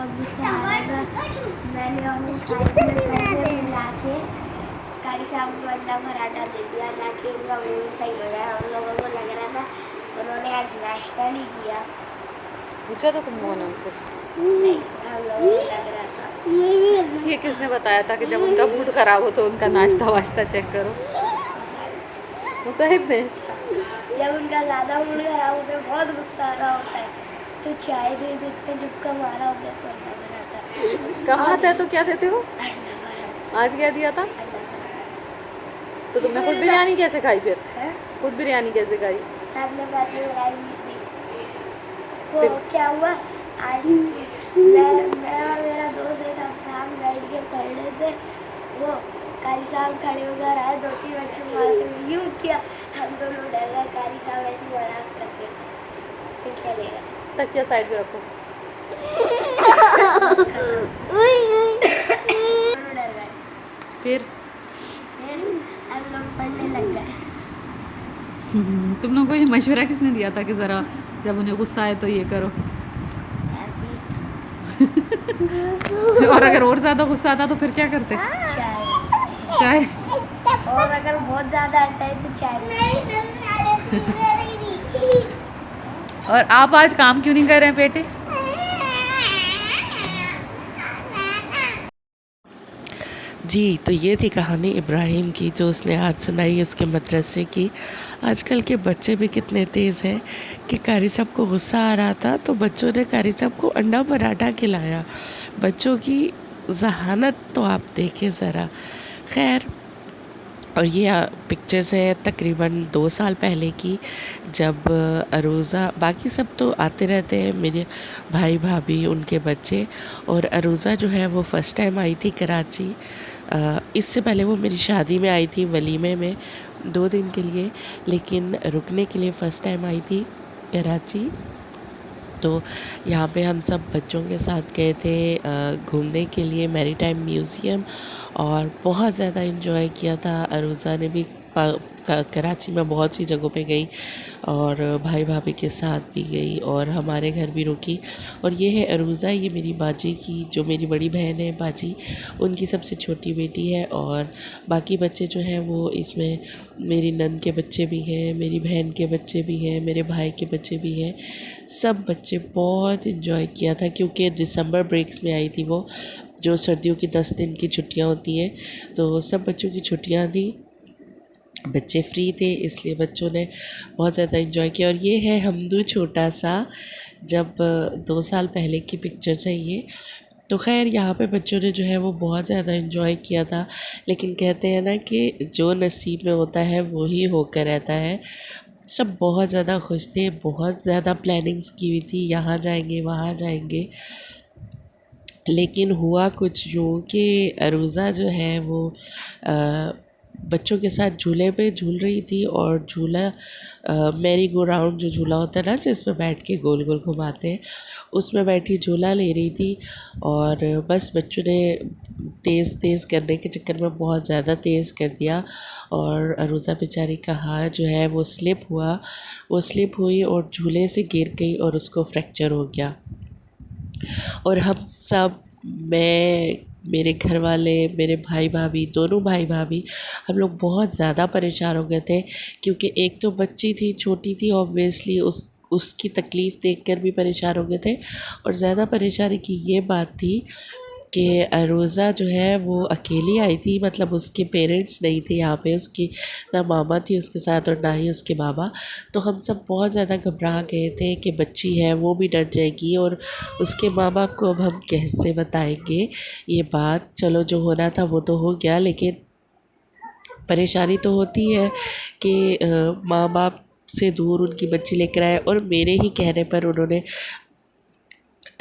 बहुत गुस्सा आ रहा था। मैंने उन्हें साइड में पैसे मिला के कारी साहब को अंडा पराठा दे दिया ताकि उनका मूड सही हो जाए। हम लोगों को लग रहा था उन्होंने आज नाश्ता नहीं किया। पूछा था तुम लोगों ने उनसे? नहीं, हम लोगों को लग रहा था। ये किसने बताया था कि जब उनका मूड ख़राब हो तो उनका नाश्ता वाश्ता चेक करो? मुसाहिब ने? जब उनका ज़्यादा मूड खराब होता है, बहुत गुस्सा आ रहा होता है, तो चाय दे देते हैं। जब कम आ रहा होता है तो अंडा पराठा। कम आता है तो क्या देते हो? अंडा पराठा। आज क्या दिया था? अंडा पराठा। तो तुमने खुद बिरयानी कैसे खाई फिर? हैं? खुद बिरयानी कैसे खाई? साहब ने पैसे लगाए 20-20। वो फिर? क्या हुआ, आज मैं और मेरा दोस्त एक हम साथ बैठ के पढ़ रहे थे। वो कारी साहब खड़े होकर आए, 2-3 बच्चों मारते यूँ किया। हम दोनों डर गए। कारी साहब ऐसी मजाक करके फिर चलेगा। तकिया साइड पे रखो। दोनों डर गए। फिर हम लोग पढ़ने लग गए। तुम लोगों को ये मशवरा किसने दिया था कि ज़रा जब उन्हें गुस्सा आए तो ये करो? और अगर और ज़्यादा गुस्सा आता तो फिर क्या करते? चाय। चाय? और अगर बहुत ज़्यादा आता है तो चाय। और आप आज काम क्यों नहीं कर रहे हैं बेटे? जी, तो ये थी कहानी इब्राहिम की जो उसने आज सुनाई उसके मदरसे की। आजकल के बच्चे भी कितने तेज़ हैं कि कारी साहब को गुस्सा आ रहा था तो बच्चों ने कारी साहब को अंडा पराठा खिलाया। बच्चों की ज़हानत तो आप देखें ज़रा। खैर, और ये पिक्चर्स है तकरीबन 2 साल पहले की, जब अरूज़ा, बाकी सब तो आते रहते हैं मेरे भाई भाभी उनके बच्चे, और अरूज़ा जो है वो फ़र्स्ट टाइम आई थी कराची। इससे पहले वो मेरी शादी में आई थी वलीमे में 2 दिन के लिए, लेकिन रुकने के लिए फ़र्स्ट टाइम आई थी कराची। तो यहाँ पे हम सब बच्चों के साथ गए थे घूमने के लिए मैरीटाइम म्यूज़ियम, और बहुत ज़्यादा इन्जॉय किया था। अरूज़ा ने भी कराची में बहुत सी जगहों पे गई, और भाई भाभी के साथ भी गई, और हमारे घर भी रुकी। और ये है अरूज़ा, ये मेरी बाजी की, जो मेरी बड़ी बहन है बाजी, उनकी सबसे छोटी बेटी है। और बाकी बच्चे जो हैं वो इसमें मेरी नंद के बच्चे भी हैं, मेरी बहन के बच्चे भी हैं, मेरे भाई के बच्चे भी हैं। सब बच्चे बहुत इन्जॉय किया था, क्योंकि दिसंबर ब्रेक्स में आई थी वो, जो सर्दियों की 10 दिन की छुट्टियां होती हैं। तो सब बच्चों की छुट्टियां थी, बच्चे फ्री थे, इसलिए बच्चों ने बहुत ज़्यादा इन्जॉय किया। और ये है हमदू छोटा सा, जब 2 साल पहले की पिक्चर्स है ये। तो खैर यहाँ पे बच्चों ने जो है वो बहुत ज़्यादा इन्जॉय किया था। लेकिन कहते हैं ना कि जो नसीब में होता है वो ही होकर रहता है। सब बहुत ज़्यादा खुश थे, बहुत ज़्यादा प्लानिंग्स की हुई थी, यहाँ जाएंगे वहाँ जाएंगे। लेकिन हुआ कुछ यूँ कि अरूज़ा जो है वो बच्चों के साथ झूले पे झूल रही थी, और झूला मैरी गो राउंड जो झूला होता है ना जिसमें बैठ के गोल गोल घुमाते हैं, उसमें बैठी झूला ले रही थी। और बस बच्चों ने तेज़ तेज़ करने के चक्कर में बहुत ज़्यादा तेज़ कर दिया, और अरूज़ा बेचारी का हाथ जो है वो स्लिप हुआ, वो स्लिप हुई और झूले से गिर गई और उसको फ्रैक्चर हो गया। और हम सब, मैं, मेरे घर वाले, मेरे भाई भाभी, दोनों भाई भाभी, हम लोग बहुत ज़्यादा परेशान हो गए थे, क्योंकि एक तो बच्ची थी, छोटी थी, ऑब्वियसली उसकी तकलीफ़ देखकर भी परेशान हो गए थे। और ज़्यादा परेशानी की ये बात थी कि अरूज़ा जो है वो अकेली आई थी, मतलब उसके पेरेंट्स नहीं थे यहाँ पे, उसकी ना मामा थी उसके साथ और ना ही उसके बाबा। तो हम सब बहुत ज़्यादा घबरा गए थे कि बच्ची है वो भी डर जाएगी, और उसके माँ बाप को अब हम कैसे बताएंगे ये बात। चलो जो होना था वो तो हो गया, लेकिन परेशानी तो होती है कि माँ बाप से दूर उनकी बच्ची लेकर आए, और मेरे ही कहने पर उन्होंने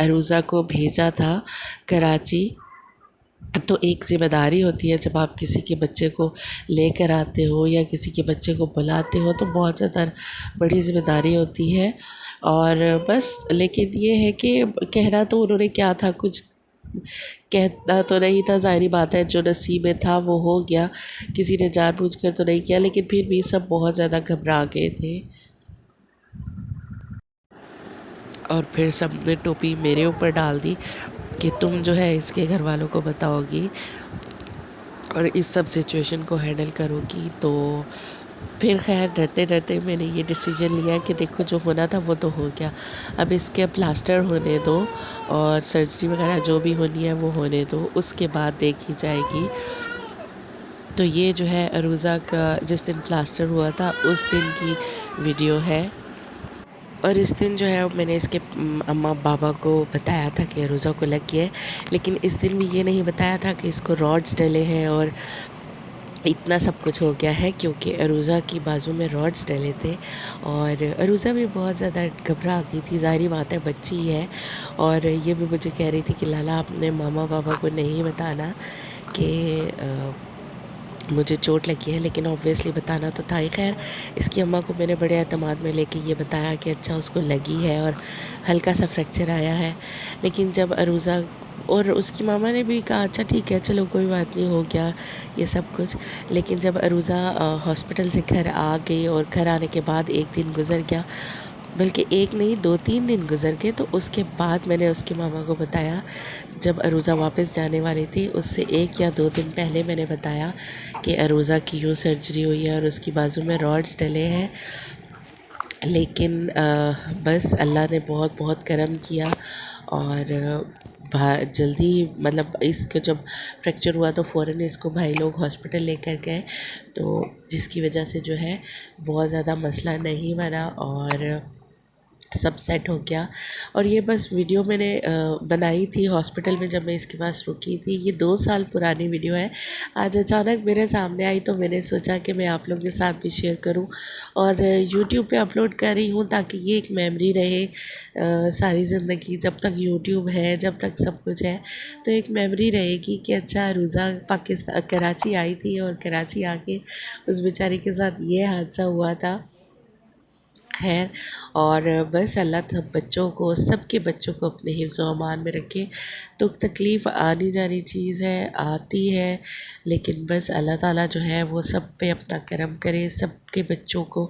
अरूज़ा को भेजा था कराची। तो एक ज़िम्मेदारी होती है जब आप किसी के बच्चे को लेकर आते हो या किसी के बच्चे को बुलाते हो, तो बहुत ज़्यादा बड़ी ज़िम्मेदारी होती है। और बस, लेकिन ये है कि कहना तो उन्होंने क्या था, कुछ कहना तो नहीं था, ज़ाहिरी बात है, जो नसीब में था वो हो गया, किसी ने जानबूझकर तो नहीं किया। लेकिन फिर भी सब बहुत ज़्यादा घबरा गए थे, और फिर सबने टोपी मेरे ऊपर डाल दी कि तुम जो है इसके घर वालों को बताओगी और इस सब सिचुएशन को हैंडल करोगी। तो फिर खैर डरते डरते मैंने ये डिसीजन लिया कि देखो जो होना था वो तो हो गया, अब इसके प्लास्टर होने दो और सर्जरी वगैरह जो भी होनी है वो होने दो, उसके बाद देखी जाएगी। तो ये जो है अरूज़ा का जिस दिन प्लास्टर हुआ था उस दिन की वीडियो है। और इस दिन जो है मैंने इसके अम्मा पापा को बताया था कि अरूज़ा को लग गया है, लेकिन इस दिन भी ये नहीं बताया था कि इसको रॉड्स डले हैं और इतना सब कुछ हो गया है, क्योंकि अरूज़ा की बाजू में रॉड्स डले थे और अरूज़ा भी बहुत ज़्यादा घबरा गई थी। ज़ाहिर बात है बच्ची है, और ये भी मुझे कह रही थी कि लाला अपने मामा पापा को नहीं बताना कि मुझे चोट लगी है, लेकिन ऑब्वियसली बताना तो था ही। खैर इसकी अम्मा को मैंने बड़े एतमाद में लेके ये बताया कि अच्छा उसको लगी है और हल्का सा फ्रैक्चर आया है। लेकिन जब अरूज़ा और उसकी मामा ने भी कहा अच्छा ठीक है चलो कोई बात नहीं, हो गया ये सब कुछ। लेकिन जब अरूज़ा हॉस्पिटल से घर आ गई और घर आने के बाद एक दिन गुज़र गया, बल्कि एक नहीं 2-3 दिन गुज़र गए, तो उसके बाद मैंने उसके मामा को बताया। जब अरूज़ा वापस जाने वाली थी उससे 1 या 2 दिन पहले मैंने बताया कि अरूज़ा की यूँ सर्जरी हुई है और उसकी बाजू में रॉड्स डले हैं। लेकिन बस अल्लाह ने बहुत बहुत करम किया और जल्दी मतलब इसको जब फ्रैक्चर हुआ तो फ़ौरन इसको भाई लोग हॉस्पिटल लेकर गए, तो जिसकी वजह से जो है बहुत ज़्यादा मसला नहीं बना और सब सेट हो गया। और ये बस वीडियो मैंने बनाई थी हॉस्पिटल में जब मैं इसके पास रुकी थी। ये 2 साल पुरानी वीडियो है, आज अचानक मेरे सामने आई तो मैंने सोचा कि मैं आप लोगों के साथ भी शेयर करूं और यूट्यूब पे अपलोड कर रही हूं ताकि ये एक मेमोरी रहे सारी ज़िंदगी। जब तक यूट्यूब है, जब तक सब कुछ है, तो एक मेमोरी रहेगी कि अच्छा अरूज़ा पाकिस्तान कराची आई थी और कराची आके उस बेचारी के साथ ये हादसा हुआ था। खैर और बस अल्लाह सब बच्चों को, सबके बच्चों को अपने हिफ्ज़ व अमान में रखे। दुख तकलीफ़ आनी जानी चीज़ है, आती है, लेकिन बस अल्लाह ताला जो है वो सब पे अपना करम करे, सबके बच्चों को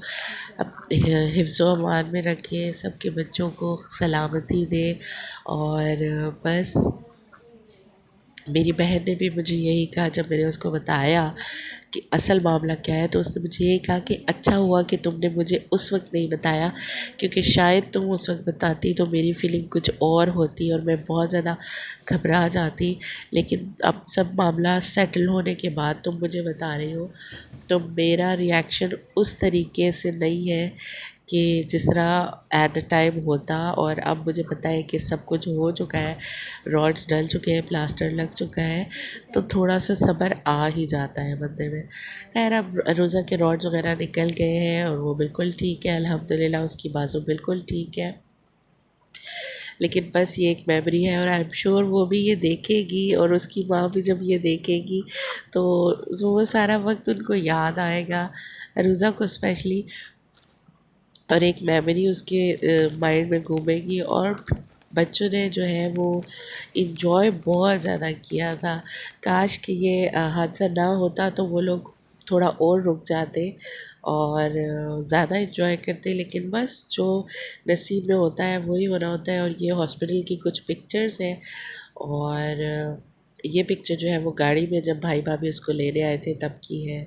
हिफ्ज़ व अमान में रखे, सबके बच्चों को सलामती दे। और बस मेरी बहन ने भी मुझे यही कहा जब मैंने उसको बताया कि असल मामला क्या है, तो उसने मुझे यही कहा कि अच्छा हुआ कि तुमने मुझे उस वक्त नहीं बताया, क्योंकि शायद तुम उस वक्त बताती तो मेरी फ़ीलिंग कुछ और होती और मैं बहुत ज़्यादा घबरा जाती। लेकिन अब सब मामला सेटल होने के बाद तुम मुझे बता रही हो, तो मेरा रिएक्शन उस तरीके से नहीं है कि जिस तरह एट द टाइम होता। और अब मुझे पता है कि सब कुछ हो चुका है, रॉड्स डल चुके हैं, प्लास्टर लग चुका है, तो थोड़ा सा सब्र आ ही जाता है बंदे में। खैर अब रोज़ा के रॉड्स वगैरह निकल गए हैं और वो बिल्कुल ठीक है, अल्हम्दुलिल्लाह उसकी बाजू बिल्कुल ठीक है। लेकिन बस ये एक मेमोरी है और आई एम श्योर वो भी ये देखेगी और उसकी माँ भी जब ये देखेगी तो वो सारा वक्त उनको याद आएगा, रोज़ा को स्पेशली, और एक मेमोरी उसके माइंड में घूमेगी। और बच्चों ने जो है वो इन्जॉय बहुत ज़्यादा किया था। काश कि ये हादसा ना होता तो वो लोग थोड़ा और रुक जाते और ज़्यादा इन्जॉय करते, लेकिन बस जो नसीब में होता है वही होना होता है। और ये हॉस्पिटल की कुछ पिक्चर्स हैं और ये पिक्चर जो है वो गाड़ी में जब भाई भाभी उसको लेने आए थे तब की है।